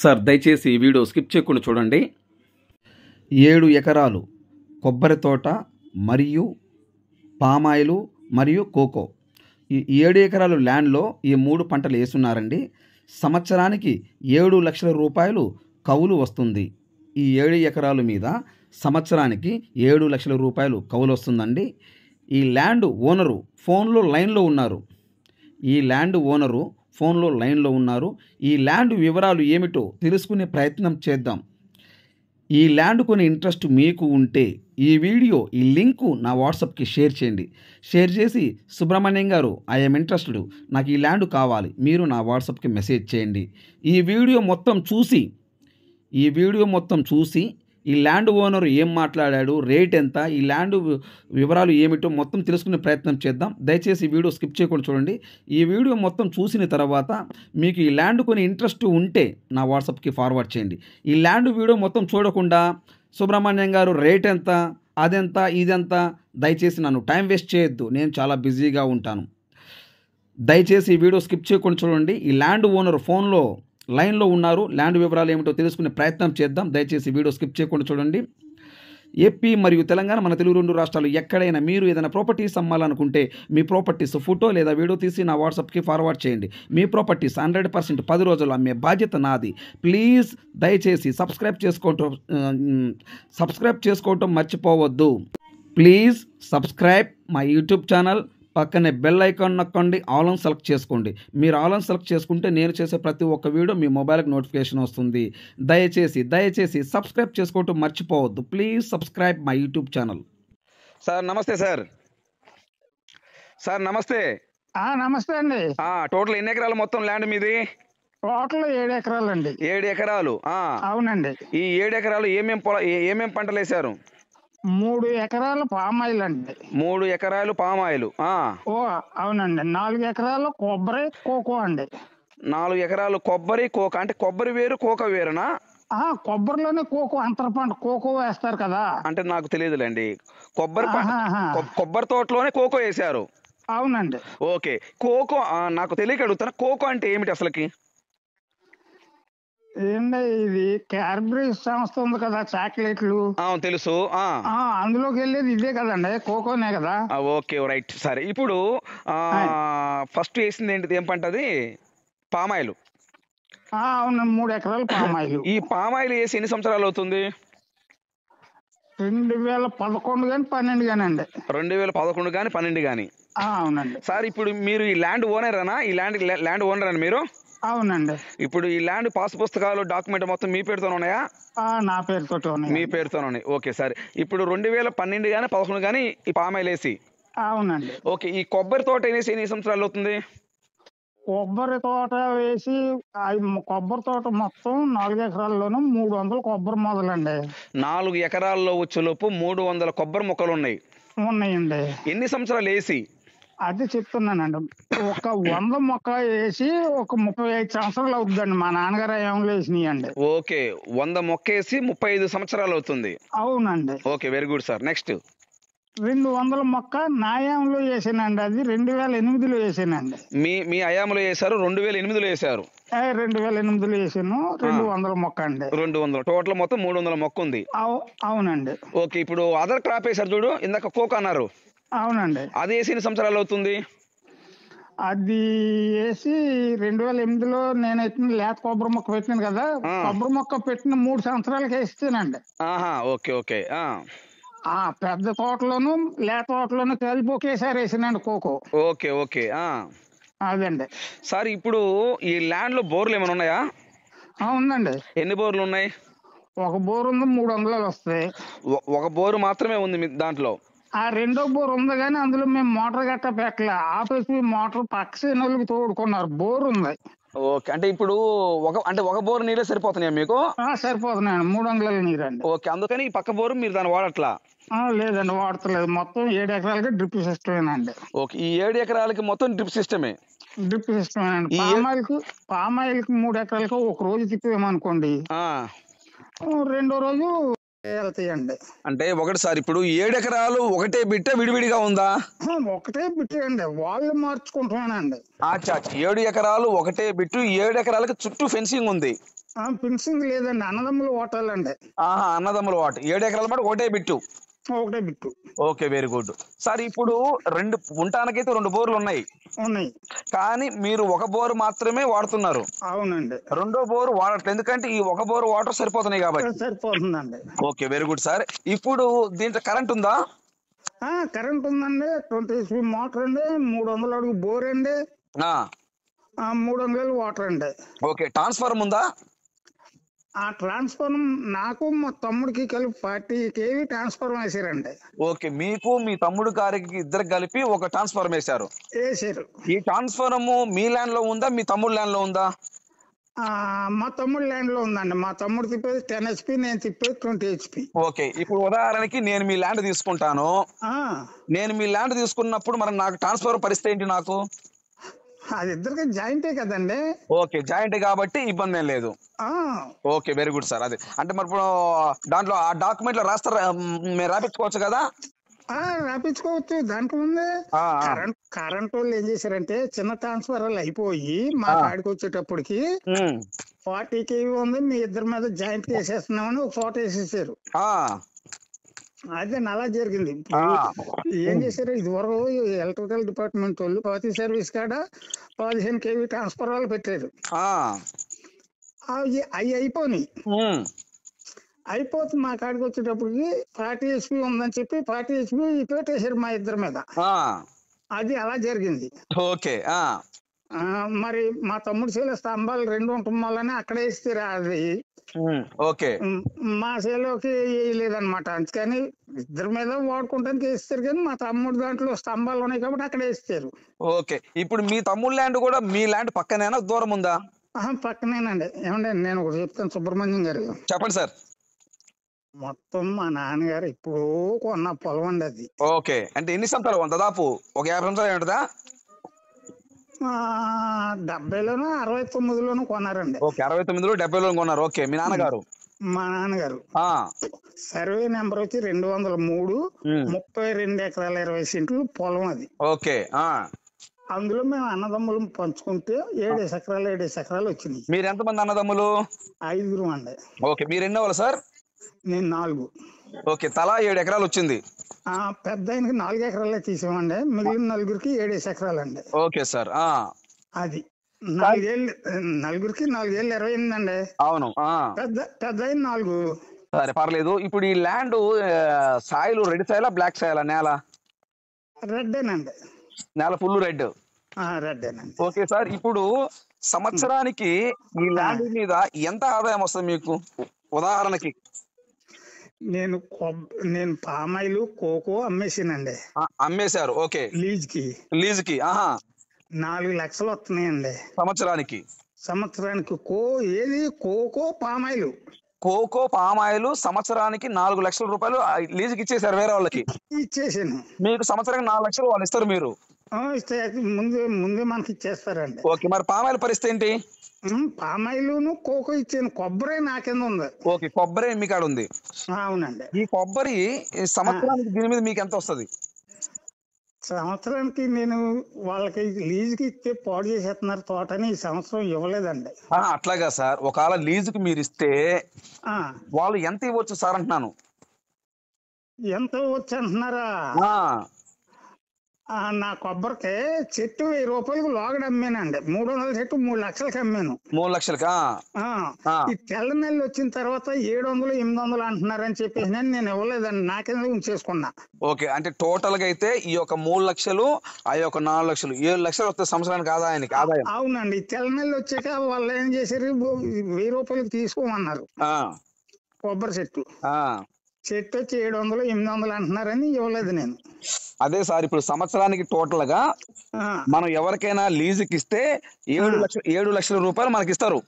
Sir దయచేసి ఈ video skip చేయకుండా చూడండి. 7 ఎకరాలు కొబ్బరి తోట మరియు పామాయిలు మరియు కోకో. ఈ 7 ఎకరాలు ల్యాండ్లో ఈ 3 పంటలు వేస్తున్నారండి. సంవత్సరానికి 7 లక్షల రూపాయలు కౌలు వస్తుంది. ఈ 7 ఎకరాల మీద సంవత్సరానికి 7 లక్షల రూపాయలు కౌలు వస్తుందండి. ఈ ల్యాండ్ ఓనరు ఫోన్లో లైన్లో ఉన్నారు. ఈ ల్యాండ్ వివరాలు ఏమిటో తెలుసుకునే ప్రయత్నం చేద్దాం. ఈ ల్యాండ్ కొని ఇంట్రెస్ట్ మీకు ఉంటే ఈ వీడియో ఈ లింకు నా వాట్సాప్కి షేర్ చేయండి. షేర్ చేసి సుబ్రహ్మణ్యం గారు ఐఎమ్ ఇంట్రెస్టెడ్, నాకు ఈ ల్యాండ్ కావాలి, మీరు నా వాట్సాప్కి మెసేజ్ చేయండి. ఈ వీడియో మొత్తం చూసి ఈ ల్యాండ్ ఓనర్ ఏం మాట్లాడాడు, రేట్ ఎంత, ఈ ల్యాండ్ వివరాలు ఏమిటో మొత్తం తెలుసుకునే ప్రయత్నం చేద్దాం. దయచేసి ఈ వీడియో స్కిప్ చేయకుండా చూడండి. ఈ వీడియో మొత్తం చూసిన తర్వాత మీకు ఈ ల్యాండ్ కొని ఇంట్రెస్ట్ ఉంటే నా వాట్సాప్కి ఫార్వర్డ్ చేయండి. ఈ ల్యాండ్ వీడియో మొత్తం చూడకుండా సుబ్రహ్మణ్యం గారు రేట్ ఎంత, అదెంత, ఇదెంత, దయచేసి నన్ను టైం వేస్ట్ చేయొద్దు, నేను చాలా బిజీగా ఉంటాను. దయచేసి ఈ వీడియో స్కిప్ చేయకుండా చూడండి. ఈ ల్యాండ్ ఓనర్ ఫోన్లో లైన్లో ఉన్నారు. ల్యాండ్ వివరాలు ఏమిటో తెలుసుకునే ప్రయత్నం చేద్దాం. దయచేసి వీడియో స్కిప్ చేయకుండా చూడండి. ఏపీ మరియు తెలంగాణ, మన తెలుగు 2 రాష్ట్రాలు ఎక్కడైనా మీరు ఏదైనా ప్రాపర్టీస్ అమ్మాలనుకుంటే మీ ప్రాపర్టీస్ ఫోటో లేదా వీడియో తీసి నా వాట్సాప్కి ఫార్వర్డ్ చేయండి. మీ ప్రాపర్టీస్ 100% 10 రోజుల్లో అమ్మే బాధ్యత నాది. ప్లీజ్ దయచేసి సబ్స్క్రైబ్ చేసుకోవటం మర్చిపోవద్దు. Please subscribe my YouTube channel. పక్కనే బెల్ ఐకాన్ నొక్కండి, ఆల్ ఆన్ సెలెక్ట్ చేసుకోండి. మీరు ఆల్ ఆన్ సెలెక్ట్ చేసుకుంటే నేను చేసే ప్రతి ఒక్క వీడియో మీ మొబైల్కి నోటిఫికేషన్ వస్తుంది. దయచేసి సబ్స్క్రైబ్ చేసుకోవటం మర్చిపోవద్దు. Please subscribe my YouTube channel. Sir నమస్తే. సార్ నమస్తే. నమస్తే అండి. టోటల్ ఎన్ని ఎకరాలు మొత్తం ల్యాండ్ మీది? టోటల్ 7 ఎకరాలు అండి. 7 ఎకరాలు. అవునండి. ఈ 7 ఎకరాలు ఏమేం పంటలు వేశారు? 3 ఎకరాలు పామాయిల్ అండి. 3 ఎకరాలు పామాయిలు. అవునండి. 4 ఎకరాలు కొబ్బరి కోకో అండి. 4 ఎకరాలు కొబ్బరి కోక. అంటే కొబ్బరి వేరు కోక వేరునా? కొబ్బరిలోనే కోకో అంతర పంట కోకో వేస్తారు కదా. అంటే నాకు తెలియదులేండి. కొబ్బరి తోటలోనే కోకో వేశారు. అవునండి. ఓకే. కోకో నాకు తెలియక అడుగుతాను, కోకో అంటే ఏమిటి అసలుకి? ఏంటి ఇది క్యాడ్బరీ సంస్థ ఉంది కదా, చాక్లెట్లు. తెలుసు. అందులోకి వెళ్ళేది ఇదే కదండి, కోకోనే కదా. Okay, right. సరే, ఇప్పుడు ఫస్ట్ వేసింది ఏంటిది, ఏం పంట అది? పామాయిలు. అవును, 3 ఎకరాలు పామాయిలు. ఈ పామాయిలు వేసి ఎన్ని సంవత్సరాలు అవుతుంది? 2011 కానీ 12 కానీ అండి. 2011 కానీ 12 కానీ. అవునండి. సార్ ఇప్పుడు మీరు ఈ ల్యాండ్ ఓనరేనా? ఈ ల్యాండ్ ఓనరేనా మీరు? అవునండి. ఇప్పుడు ఈ ల్యాండ్ పాస్ పుస్తకాలు డాక్యుమెంట్ మొత్తం మీ పేరుతోనే ఉన్నాయా? నా పేరుతో ఉన్నాయి. మీ పేరుతోనే ఉన్నాయి. ఓకే, సరే. ఇప్పుడు 2012 కానీ 11 కానీ ఈ పామాయిల్ వేసి. అవునండి. ఓకే. ఈ కొబ్బరి తోట వేసి ఎన్ని సంవత్సరాలు అవుతుంది? కొబ్బరి తోట వేసి కొబ్బరి తోట మొత్తం 4 ఎకరాల్లోనూ 300 కొబ్బరి మొదలండి. 4 ఎకరాల్లో వచ్చేలోపు 300 కొబ్బరి మొక్కలు ఉన్నాయండి. ఎన్ని సంవత్సరాలు వేసి? అది చెప్తున్నానండి. ఒక 100 మొక్క వేసి ఒక 35 సంవత్సరాలు అవుతుందండి. మా నాన్నగారు హయాంలో వేసినాయండి. ఓకే, 100 మొక్క వేసి 35 సంవత్సరాలు అవుతుంది. అవునండి. Okay, very good sir. Next 200 మొక్క నా హయాంలో వేసానండి. అది 2008లో వేసానండి. మీ హయాంలో వేసారు? 2008లో వేసారు? 2008లో వేసాను. 200 మొక్క అండి. 200 టోటల్ మొత్తం 300 మొక్క ఉంది. అవునండి. ఓకే, ఇప్పుడు అదర్ క్రాప్ వేసారు చూడు, ఇందాక కోక్ అన్నారు. అవునండి. అది వేసి ఎన్ని సంవత్సరాలు అవుతుంది? అది వేసి 2008లో నేనైతే లేత కొబ్బరి మొక్క పెట్టినాను కదా, కొబ్బరి మొక్క పెట్టిన 3 సంవత్సరాలకి వేస్తేనండి. Okay okay. పెద్ద తోటలోను లేత తోటలోను కలిపి ఒకేసారి వేసానండి కోకో. Okay okay. అదండి. సార్ ఇప్పుడు ఈ ల్యాండ్ లో బోర్లు ఏమైనా ఉన్నాయా? ఉందండి. ఎన్ని బోర్లు ఉన్నాయి? ఒక బోర్ ఉంది, 300 వస్తాయి. ఒక బోరు మాత్రమే ఉంది మీ దాంట్లో? రెండో బోర్ ఉంది కానీ అందులో మేము మోటార్ గట్ట పెట్టలే. ఆపేసి మోటార్ పక్క సేనోళ్ళకి తోడుకున్నారు. బోర్ ఉంది. ఓకే, అంటే ఇప్పుడు ఒక బోర్ నీళ్ళే సరిపోతున్నాయా మీకు? సరిపోతున్నాయండి. 300 నీరు అండి. ఓకే, అందుకని ఈ పక్క బోరు మీరు దాన్ని వాడట్లా? లేదండి, వాడతలేదు. మొత్తం 7 ఎకరాలకి డ్రిప్ సిస్టమేనండి. ఓకే, ఈ 7 ఎకరాలకి మొత్తం డ్రిప్ సిస్టమే? డ్రిప్ సిస్టమేనండి. పామాయిల్కి 3 ఎకరాలకి ఒక రోజు తిప్పేమనుకోండి, రెండో రోజు వెళ్తాయండి. అంటే ఒకటి సార్, ఇప్పుడు 7 ఎకరాలు ఒకటే బిట్ట విడివిడిగా ఉందా? ఒకటే బిట్టు అండి, వాళ్ళు మార్చుకుంటున్నానండి. 7 ఎకరాలు ఒకటే బిట్టు, 7 ఎకరాలకి చుట్టూ ఫెన్సింగ్ ఉంది. ఫినిషింగ్ లేదండి, అన్నదమ్ములు ఓటాలండి. ఆహా, అన్నదమ్ముల వాట 7 ఎకరాల మాట ఒకటే బిట్టు. ఒకటే bit okay, very good. Sir ఇప్పుడు ఉండటానికైతే 2 బోర్లు ఉన్నాయి, ఉన్నాయి. కానీ మీరు ఒక బోరు మాత్రమే వాడుతున్నారు. అవునండి, రెండో బోరు వాడట్లేదు, ఎందుకంటే ఈ ఒక బోరు వాటర్ సరిపోతున్నాయి కాబట్టి. సరిపోతుందండి. Okay, very good sir. ఇప్పుడు దీంట్లో కరెంట్ ఉందా? కరెంట్ ఉందండి. 20 HP మోటార్ అండి, 300 అడుగు బోర్ అండి, 300 వాటర్ అండి. ఓకే, ట్రాన్స్ఫార్మర్ ఉందా? ఆ ట్రాన్స్ఫార్మర్ నాకు మా తమ్ముడికి కలిపి 40 kV ట్రాన్స్ఫార్మర్ వేసారండి. ఓకే, మీకు మీ తమ్ముడు గారికి ఇద్దరు కలిపి ఒక ట్రాన్స్ఫార్మర్ వేశారు. వేసారు. ఈ ట్రాన్స్ఫార్మర్ మీ ల్యాండ్ లో ఉందా, మీ తమ్ముడు ల్యాండ్ లో ఉందా? మా తమ్ముడు ల్యాండ్ లో ఉందండి. మా తమ్ముడు తిప్పేది 10 HP, నేను తిప్పేది 20 HP. ఓకే, ఇప్పుడు ఉదాహరణకి నేను మీ ల్యాండ్ తీసుకుంటాను. నేను మీ ల్యాండ్ తీసుకున్నప్పుడు మరి నాకు ట్రాన్స్ఫార్మర్ పరిస్థితి ఏంటి? నాకు అది ఇద్దరికి జాయింటే కదండి. ఓకే, జాయింట్ కాబట్టి ఇబ్బంది ఏం లేదు. Okay, very good sir. అదే అంటే మరి ఇప్పుడు దాంట్లో ఆ డాక్యుమెంట్ లో రాస్తారా, మేము రాపించుకోవచ్చు కదా? రాపించుకోవచ్చు, దానికి ముందే. కరెంట్ వాళ్ళు ఏం చేశారంటే చిన్న ట్రాన్స్ఫార్మర్లు అయిపోయి మా కాడికి వచ్చేటప్పటికి 40 kV ఉంది, మీ ఇద్దరి మీద జాయింట్ వేసేస్తున్నామని ఒక చోట వేసేసారు. అదే అలా జరిగింది. ఏం చేశారు, ఇది వరకు ఎలక్ట్రికల్ డిపార్ట్మెంట్ వాళ్ళు ప్రతి సర్వీస్ కాడ 15 kV ట్రాన్స్ఫార్మర్లు పెట్టారు. అవి అయిపోయినాయి. అయిపోతుంది, మా కాడికి వచ్చేటప్పటికి 40 HP ఉందని చెప్పి 40 HP పెట్టేశారు మా ఇద్దరి మీద. అది అలా జరిగింది. ఓకే, మరి మా తమ్ముడు చేలో స్తంభాలు 2 ఉండటం వల్లనే అక్కడే ఇస్తారు. అది ఓకే, మా చేలోకి వేయలేదన్నమాట. అందుకని ఇద్దరి మీద వాడుకుంటానికి వేస్తారు, కానీ మా తమ్ముడు దాంట్లో స్తంభాలు ఉన్నాయి కాబట్టి అక్కడ వేస్తారు. ఓకే, ఇప్పుడు మీ తమ్ముడు ల్యాండ్ కూడా మీ ల్యాండ్ పక్కనేనా, దూరం ఉందా? పక్కనేనండి. ఏమండి నేను ఒకటి చెప్తాను, సుబ్రహ్మణ్యం గారు. చెప్పండి సార్. మొత్తం మా నాన్నగారు ఇప్పుడు కొన్న పొలం అండి అది. ఓకే, అంటే ఎన్ని సంవత్సరాలు? దాదాపు ఒక 50 సంవత్సరాలు ఉంటుందా? 70లోనూ 69లోనూ కొన్నారండి. ఓకే, 69లో 70లో కొన్నారు. ఓకే, మీ నాన్నగారు? మా నాన్నగారు. సర్వే నెంబర్ వచ్చి 203, 32 ఎకరాల 20 సెంట్లు పొలం అది. ఓకే, అందులో మేము అన్నదమ్ములు పంచుకుంటే 7 ఎకరాలు వచ్చినాయి. మీరు ఎంతమంది అన్నదమ్ములు? 5 అండి. ఓకే, మీరు ఎన్నో వాళ్ళు సార్? నేను 4. ఓకే, తలా 7 ఎకరాలు వచ్చింది. పెద్ద ఆయనకి 4 ఎకరాలే తీసామండి, మిగిలిన నలుగురికి 7 ఎకరాలు అండి. Okay sir. అది 4 ఏళ్ళు, నలుగురికి 4 ఏళ్ళు 28 అండి. అవును. పెద్ద ఆయన 4. సరే, పర్లేదు. ఇప్పుడు ఈ ల్యాండ్ సాయిల్ రెడ్ సాయిలా, బ్లాక్ సాయిలా? నేల రెడ్డేనండి. నేల ఫుల్ రెడ్. రెడ్డేనండి. ఓకే సార్, ఇప్పుడు సంవత్సరానికి ఈ ల్యాండ్ మీద ఎంత ఆదాయం వస్తుంది మీకు? ఉదాహరణకి నేను పామాయిల్, కోకో అమ్మేసానండి. అమ్మేశారు. ఓకే, లీజుకి 4 లక్షలు వస్తున్నాయండి సంవత్సరానికి. Cocoa palm oil. కోకో పామాయిల్ సంవత్సరానికి 4 లక్షల రూపాయలు లీజుకి ఇచ్చేసారు వేరే వాళ్ళకి. ఇచ్చేసాను. మీకు సంవత్సరానికి 4 లక్షలు వాళ్ళు ఇస్తారు, మీరు ముందే మనకి ఇచ్చేస్తారండి. ఓకే, మరి పామాయిల్ పరిస్థితి ఏంటి? పామాయిల్ కోకో ఇచ్చాను, కొబ్బరి నా కింద ఉంది. ఓకే, కొబ్బరి మీ కాడ ఉంది. అవునండి. ఈ కొబ్బరి సంవత్సరానికి దీని మీద మీకు ఎంత వస్తుంది? సంవత్సరానికి నేను వాళ్ళకి లీజుకి ఇస్తే పాడు చేసేస్తున్నారు తోటని, ఈ సంవత్సరం ఇవ్వలేదండి. అట్లాగా సార్, ఒకవేళ లీజుకి మీరు ఇస్తే వాళ్ళు ఎంత ఇవ్వచ్చు సార్ అంటున్నాను? ఎంత ఇవ్వచ్చు అంటున్నారా? నా కొబ్బరికి చెట్టు 1000 రూపాయలకు లోగడ అమ్మానండి. 300 చెట్టు 3 లక్షలకి అమ్మాను. 3 లక్షలకా? ఈ తెల్ల నెలలు వచ్చిన తర్వాత 700, 800 అంటున్నారని చెప్పేసి నేను ఇవ్వలేదండి, నాకేదో ఉంచేసుకున్నా. ఓకే, అంటే టోటల్ గా అయితే ఈ యొక్క 3 లక్షలు, ఆ యొక్క 4 లక్షలు, 7 లక్షలు వస్తే సంవత్సరానికి ఆదాయం. అవునండి. తెల్ల నెలలు వచ్చాక వాళ్ళు ఏం చేశారు, 1000 రూపాయలకి తీసుకోమన్నారు. కొబ్బరి చెట్టు వచ్చి 700, 800 అంటున్నారని ఇవ్వలేదు నేను. అదే సార్, ఇప్పుడు సంవత్సరానికి టోటల్ గా మనం ఎవరికైనా లీజుకి ఇస్తే 7 లక్షల రూపాయలు మనకి ఇస్తారు.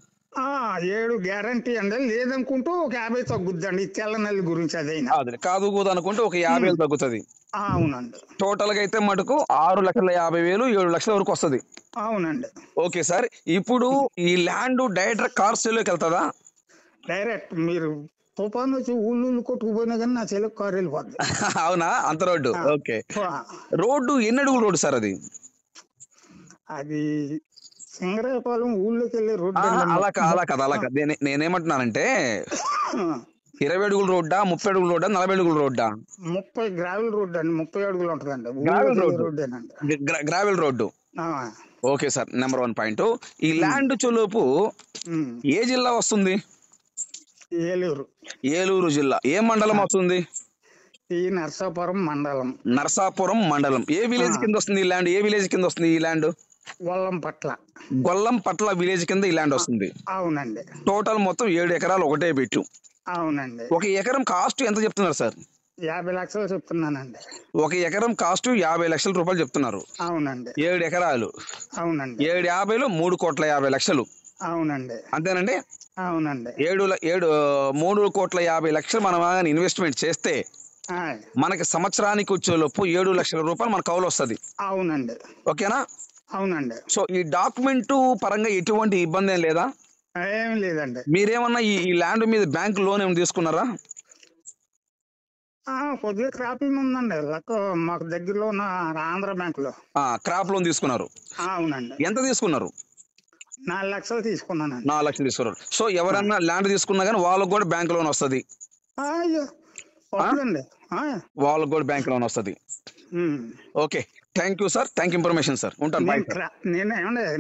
7 గ్యారంటీ అండి. లేదనుకుంటూ ఒక 50 తగ్గుద్దండి ఈ తెల్ల నెల గురించి. అదే కాదు అనుకుంటే ఒక 50,000 తగ్గుతుంది. అవునండి. టోటల్ గా అయితే మటుకు 6,50,000, 7 లక్షల వరకు వస్తుంది. అవునండి. ఓకే సార్, ఇప్పుడు ఈ ల్యాండ్ డైరెక్ట్ కార్ సేల్లోకి వెళ్తుందా? డైరెక్ట్ మీరు తుఫాను వచ్చి ఊళ్ళు కొట్టుకుపోయినా కానీ నా చెల్లి కారు వెళ్ళిపోద్ది. అవునా? అంత రోడ్డు. ఓకే, రోడ్డు ఎన్ని అడుగుల రోడ్డు సార్? అది సింగరాయపాలెం ఊళ్ళోకి వెళ్ళే రోడ్డు అలా అలా కాదు నేనేమంటున్నానంటే 20 అడుగుల రోడ్డా, 30 అడుగుల రోడ్డా, 40 అడుగుల రోడ్డా? 30 గ్రావెల్ రోడ్డు అండి, 30 అడుగులు ఉంటదండి. Gravel road. Okay sir, number 1 point. ఈ ల్యాండ్ చొలుపు ఏ జిల్లా వస్తుంది? ఏలూరు జిల్లా. ఏ మండలం వస్తుంది? ఈ నరసాపురం మండలం. నరసాపురం మండలం. ఏ విలేజ్ కింద వస్తుంది ఈ ల్యాండ్? ఏ విలేజ్ కింద వస్తుంది ఈ ల్యాండ్? గొల్లంపట్ల విలేజ్ కింద ఈ ల్యాండ్ వస్తుంది. అవునండి. టోటల్ మొత్తం 7 ఎకరాలు ఒకటే పెట్టు. అవునండి. 1 ఎకరం కాస్ట్ ఎంత చెప్తున్నారు సార్? 50 లక్షలు చెప్తున్నానండి. 1 ఎకరం కాస్ట్ 50 లక్షల రూపాయలు చెప్తున్నారు. అవునండి. 7 ఎకరాలు. అవునండి. 750లో 3,50,00,000. అవునండి. అంతేనండి. అవునండి. 3,50,00,000 మనం ఇన్వెస్ట్మెంట్ చేస్తే మనకి సంవత్సరానికి వచ్చేలోపు 7 లక్షల రూపాయలు మన కౌలు వస్తుంది. అవునండి. ఓకేనా? అవునండి. సో ఈ డాక్యుమెంట్ పరంగా ఎటువంటి ఇబ్బంది ఏం లేదా? ఏం లేదండి. మీరేమన్నా ఈ ల్యాండ్ మీద బ్యాంక్ లోన్ ఏమైనా తీసుకున్నారా? కొద్దిగా క్రాపింగ్ ఉందండి. మాకు దగ్గరలో ఉన్న ఆంధ్ర బ్యాంక్ లో క్రాప్ లోన్ తీసుకున్నారు. అవునండి. ఎంత తీసుకున్నారు? 4 లక్షలు తీసుకున్నానండి. 4 లక్షలు తీసుకున్నారు. సో ఎవరన్నా ల్యాండ్ తీసుకున్నా కానీ వాళ్ళకు కూడా బ్యాంక్ లోన్ వస్తుంది. వాళ్ళకు కూడా బ్యాంక్ లోన్ వస్తుంది. Okay, thank you sir. Thank information sir. ఉంటాను.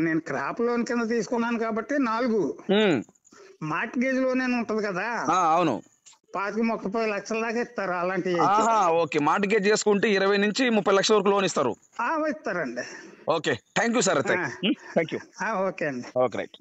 నేను క్రాప్ లోన్ కింద తీసుకున్నాను కాబట్టి 4 మార్ట్గేజ్ లోన్ ఉంటది కదా. అవును. 25-30 లక్షల దాకా ఇస్తారు అలాంటివి. ఓకే, మార్ట్గేజ్ చేసుకుంటే 20 నుంచి 30 లక్షల వరకు లోన్ ఇస్తారు. ఇస్తారండి. Okay, thank you sir. Thank you. Okay అండి. Okay, right.